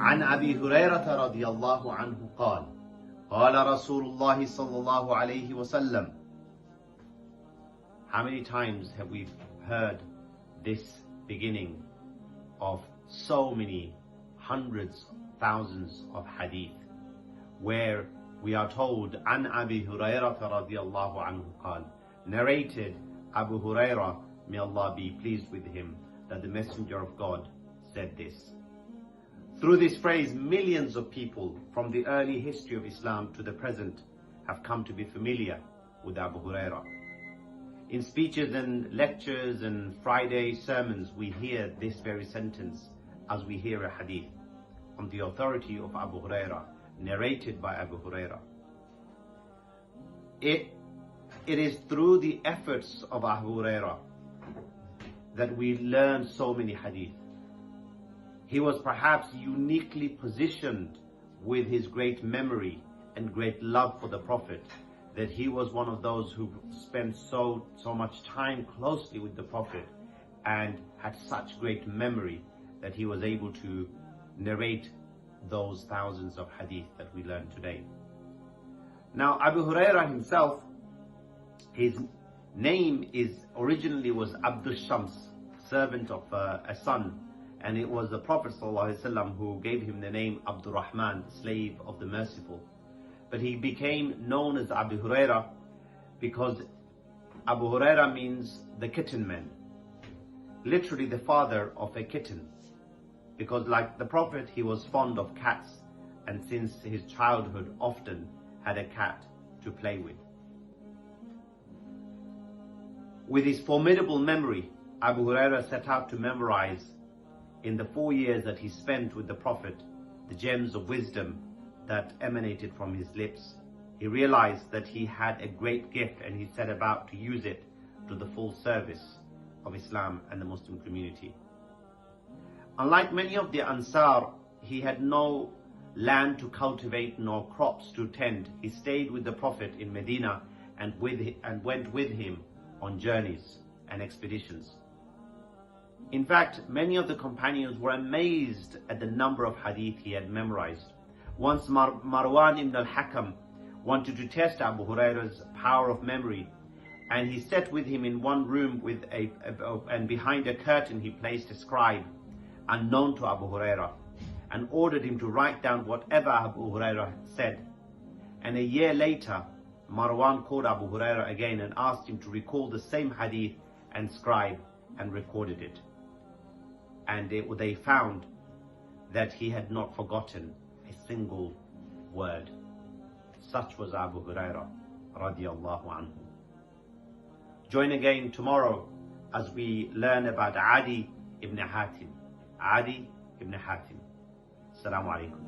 عن أبي هريرة رضي الله عنه قال قال رسول الله صلى الله عليه وسلم. How many times have we heard this beginning of so many hundreds, thousands of hadith, where we are told عن أبي هريرة رضي الله عنه قال, narrated Abu Hurayrah, may Allah be pleased with him, that the Messenger of God said this. Through this phrase, millions of people from the early history of Islam to the present have come to be familiar with Abu Hurayrah. In speeches and lectures and Friday sermons, we hear this very sentence as we hear a hadith on the authority of Abu Hurayrah, narrated by Abu Hurayrah. It is through the efforts of Abu Hurayrah that we learn so many hadith. He was perhaps uniquely positioned with his great memory and great love for the Prophet, that he was one of those who spent so much time closely with the Prophet and had such great memory that he was able to narrate those thousands of hadith that we learn today. Now, Abu Hurayrah himself, his name originally was Abdul Shams, servant of a son, and it was the Prophet ﷺ who gave him the name Abdul Rahman, slave of the merciful. But he became known as Abu Hurayrah because Abu Hurayrah means the kitten man, literally the father of a kitten, because like the Prophet, he was fond of cats, and since his childhood often had a cat to play with. With his formidable memory, Abu Hurayrah set out to memorize, in the 4 years that he spent with the Prophet, the gems of wisdom that emanated from his lips. He realized that he had a great gift, and he set about to use it to the full service of Islam and the Muslim community. Unlike many of the Ansar, he had no land to cultivate nor crops to tend. He stayed with the Prophet in Medina and went with him on journeys and expeditions. In fact, many of the companions were amazed at the number of hadith he had memorized. Once Marwan ibn al-Hakam wanted to test Abu Hurayrah's power of memory, and he sat with him in one room and behind a curtain he placed a scribe unknown to Abu Hurayrah, and ordered him to write down whatever Abu Hurayrah said. And a year later, Marwan called Abu Hurayrah again and asked him to recall the same hadith and scribe, and recorded it. And they found that he had not forgotten a single word. Such was Abu Hurayrah radiallahu anhu. Join again tomorrow as we learn about Adi ibn Hatim. Adi ibn Hatim. Assalamu alaikum.